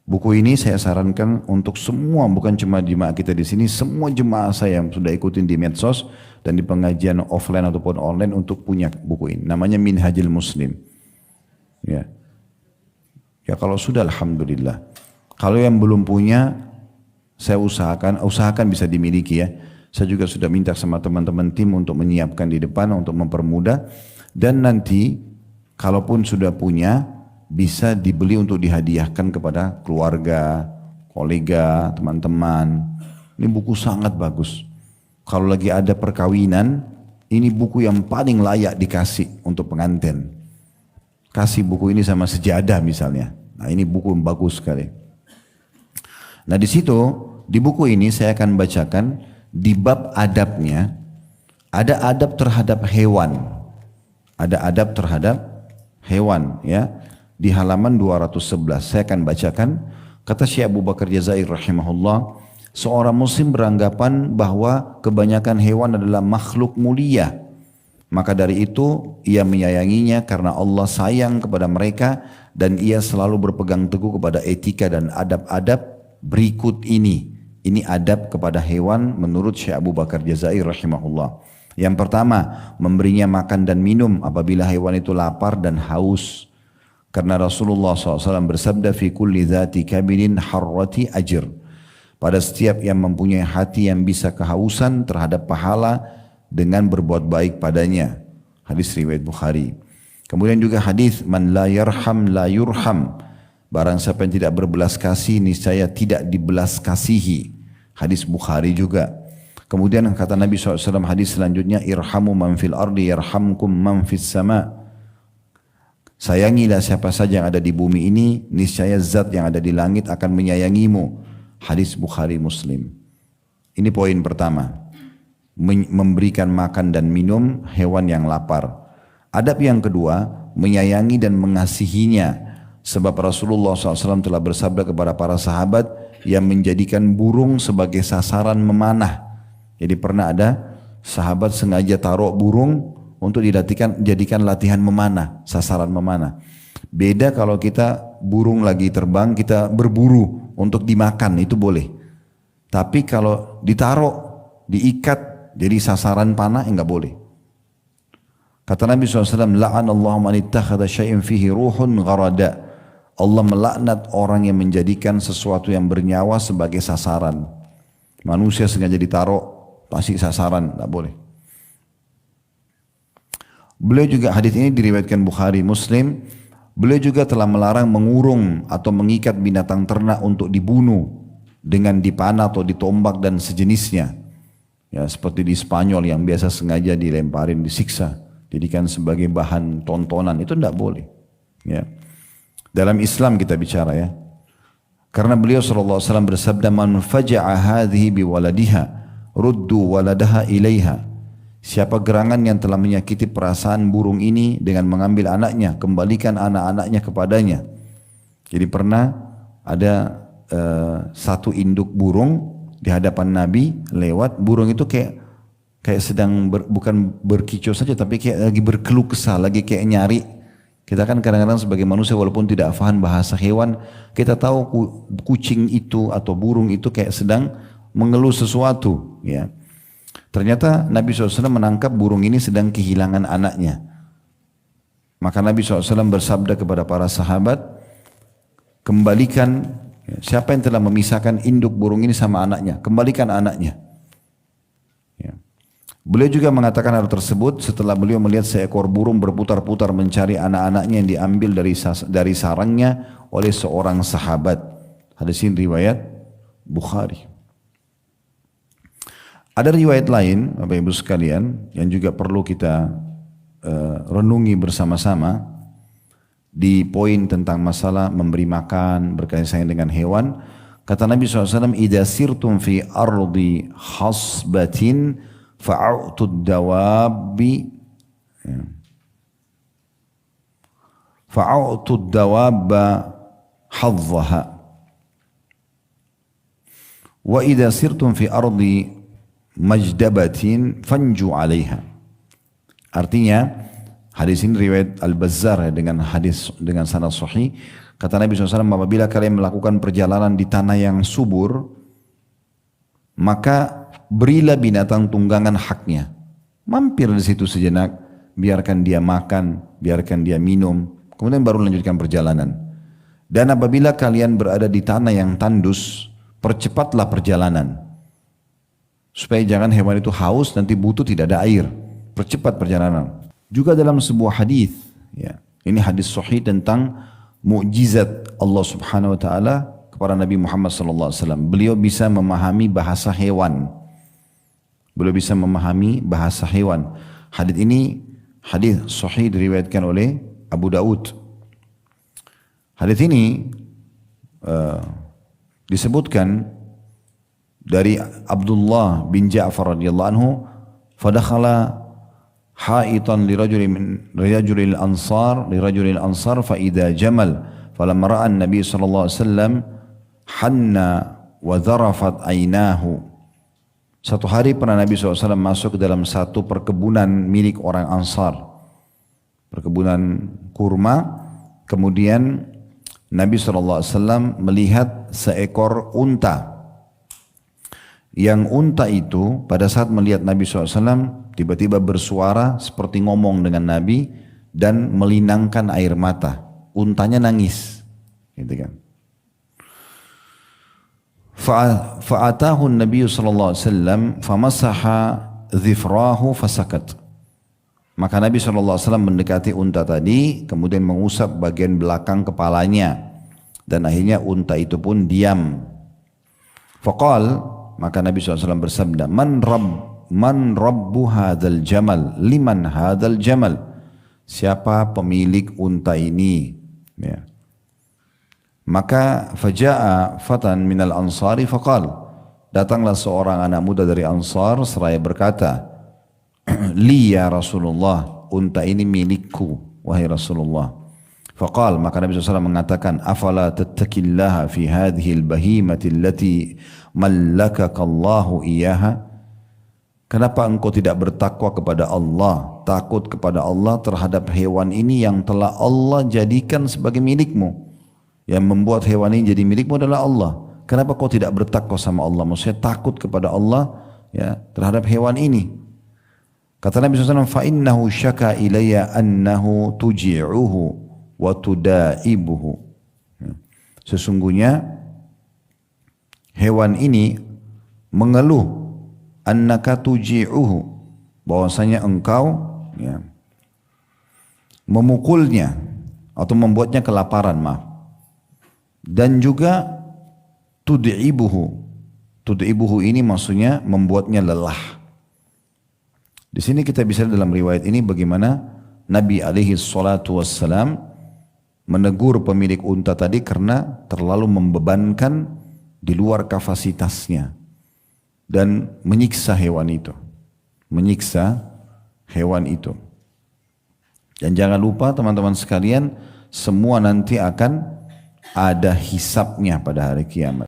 Buku ini saya sarankan untuk semua, bukan cuma jemaah kita di sini, semua jemaah saya yang sudah ikutin di medsos dan di pengajian offline ataupun online untuk punya buku ini. Namanya Minhajul Muslim. Ya, ya kalau sudah alhamdulillah. Kalau yang belum punya, saya usahakan bisa dimiliki ya. Saya juga sudah minta sama teman-teman tim untuk menyiapkan di depan untuk mempermudah. Dan nanti kalaupun sudah punya, bisa dibeli untuk dihadiahkan kepada keluarga, kolega, teman-teman. Ini buku sangat bagus. Kalau lagi ada perkawinan, ini buku yang paling layak dikasih untuk pengantin. Kasih buku ini sama sejadah misalnya. Nah ini buku yang bagus sekali. Nah di situ, di buku ini saya akan bacakan di bab adabnya, ada adab terhadap hewan. Ada adab terhadap hewan ya. Di halaman 211 saya akan bacakan. Kata Syekh Abu Bakar Jazair rahimahullah, seorang muslim beranggapan bahwa kebanyakan hewan adalah makhluk mulia. Maka dari itu ia menyayanginya karena Allah sayang kepada mereka dan ia selalu berpegang teguh kepada etika dan adab-adab berikut ini. Ini adab kepada hewan menurut Syekh Abu Bakar Jazair rahimahullah. Yang pertama, memberinya makan dan minum apabila hewan itu lapar dan haus. Karena Rasulullah SAW bersabda, fi kulli dhati kabidin harrati ajr. Pada setiap yang mempunyai hati yang bisa kehausan terhadap pahala dengan berbuat baik padanya. Hadis riwayat Bukhari. Kemudian juga hadis man la yarham la yurham. Barang siapa yang tidak berbelas kasih, niscaya tidak dibelas kasihi. Hadis Bukhari juga. Kemudian kata Nabi SAW hadis selanjutnya, irhamu man fil ardi yarhamkum man fis sama. Sayangilah siapa saja yang ada di bumi ini, niscaya zat yang ada di langit akan menyayangimu. Hadis Bukhari Muslim. Ini poin pertama. Memberikan makan dan minum hewan yang lapar. Adab yang kedua, menyayangi dan mengasihinya. Sebab Rasulullah SAW telah bersabda kepada para sahabat yang menjadikan burung sebagai sasaran memanah. Jadi pernah ada sahabat sengaja taruh burung untuk dijadikan latihan memanah, sasaran memanah. Beda kalau kita burung lagi terbang, kita berburu untuk dimakan, itu boleh. Tapi kalau ditaruh, diikat, jadi sasaran panah, enggak boleh. Kata Nabi SAW, la'anallahu man ittakhadha syai'in fihi ruhun gharada. Allah melaknat orang yang menjadikan sesuatu yang bernyawa sebagai sasaran. Manusia sengaja ditaruh, pasti sasaran, enggak boleh. Beliau juga, hadis ini diriwayatkan Bukhari Muslim. Beliau juga telah melarang mengurung atau mengikat binatang ternak untuk dibunuh dengan dipanah atau ditombak dan sejenisnya. Ya, seperti di Spanyol yang biasa sengaja dilemparin, disiksa, jadikan sebagai bahan tontonan, itu tidak boleh. Ya. Dalam Islam kita bicara ya. Karena beliau SAW bersabda, man faja'a hadhihi biwaladiha ruddu waladaha ilaiha. Siapa gerangan yang telah menyakiti perasaan burung ini dengan mengambil anaknya, kembalikan anak-anaknya kepadanya. Jadi pernah ada satu induk burung di hadapan Nabi lewat, burung itu kayak sedang bukan berkicau saja, tapi kayak lagi berkeluh kesah, lagi kayak nyari. Kita kan kadang-kadang sebagai manusia walaupun tidak paham bahasa hewan, kita tahu kucing itu atau burung itu kayak sedang mengeluh sesuatu, ya. Ternyata Nabi SAW menangkap burung ini sedang kehilangan anaknya. Maka Nabi SAW bersabda kepada para sahabat, kembalikan, siapa yang telah memisahkan induk burung ini sama anaknya, kembalikan anaknya. Ya. Beliau juga mengatakan hal tersebut setelah beliau melihat seekor burung berputar-putar mencari anak-anaknya yang diambil dari sarangnya oleh seorang sahabat. Hadis ini riwayat Bukhari. Ada riwayat lain, Bapak Ibu sekalian, yang juga perlu kita renungi bersama-sama di poin tentang masalah memberi makan, berkasih sayang dengan hewan. Kata Nabi SAW, idza sirtum fi ardi hasbatin fa'utud dawabi fa'utud dawabba hadzaha wa idza sirtum fi ardi majdabatin fanju alaiha. Artinya hadis ini riwayat Al-Bazzar dengan hadis dengan sanad sahih. Kata Nabi SAW, apabila kalian melakukan perjalanan di tanah yang subur, maka berilah binatang tunggangan haknya. Mampir di situ sejenak, biarkan dia makan, biarkan dia minum, kemudian baru lanjutkan perjalanan. Dan apabila kalian berada di tanah yang tandus, percepatlah perjalanan. Supaya jangan hewan itu haus, nanti butuh tidak ada air. Percepat perjalanan. Juga dalam sebuah hadis, ya, ini hadis sahih tentang mukjizat Allah Subhanahu wa taala kepada Nabi Muhammad sallallahu alaihi wasallam. Beliau bisa memahami bahasa hewan. Beliau bisa memahami bahasa hewan. Hadis ini hadis sahih diriwayatkan oleh Abu Daud. Hadis ini disebutkan dari Abdullah bin Ja'far radhiyallahu anhu, fadakhala haitan lirajulil ansar fa idza jamal falamma ra'a an-nabi sallallahu alaihi wasallam hanna wa dharafat aynahu. Satu hari pernah Nabi SAW masuk ke dalam satu perkebunan milik orang Ansar, perkebunan kurma. Kemudian Nabi SAW melihat seekor unta. Yang unta itu pada saat melihat Nabi SAW tiba-tiba bersuara seperti ngomong dengan Nabi dan melinangkan air mata. Untanya nangis, gitu kan. Fa'atahu Nabi sallallahu alaihi wasallam famasaha dhifrahu fasakat. Maka Nabi sallallahu alaihi wasallam mendekati unta tadi, kemudian mengusap bagian belakang kepalanya, dan akhirnya unta itu pun diam. Faqal, maka Nabi SAW bersabda, Man rabbu hadzal jamal, liman hadzal jamal. Siapa pemilik unta ini? Ya. Maka faja'a fatan minal ansari faqal. Datanglah seorang anak muda dari Ansar seraya berkata, Li ya Rasulullah, unta ini milikku, wahai Rasulullah. Faqal, maka Nabi SAW mengatakan, Afala tattaqillaha fi hadhil bahimati allati mallakakallahu iyaha. Kenapa engkau tidak bertakwa kepada Allah, takut kepada Allah terhadap hewan ini yang telah Allah jadikan sebagai milikmu? Yang membuat hewan ini jadi milikmu adalah Allah. Kenapa kau tidak bertakwa sama Allah? Maksudnya takut kepada Allah, ya, terhadap hewan ini. Kata Nabi SAW, فَإِنَّهُ شَكَى إِلَيَّ أَنَّهُ تُجِعُهُ وَتُدَائِبُهُ. Sesungguhnya hewan ini mengeluh, annaka tuji'uhu, bahwasanya engkau, ya, memukulnya atau membuatnya kelaparan, maaf. Dan juga tud'ibuhu. Tud'ibuhu ini maksudnya membuatnya lelah. Di sini kita bisa dalam riwayat ini bagaimana Nabi alaihi salatu wassalam menegur pemilik unta tadi karena terlalu membebankan di luar kapasitasnya dan menyiksa hewan itu. Menyiksa hewan itu. Dan jangan lupa teman-teman sekalian, semua nanti akan ada hisabnya pada hari kiamat.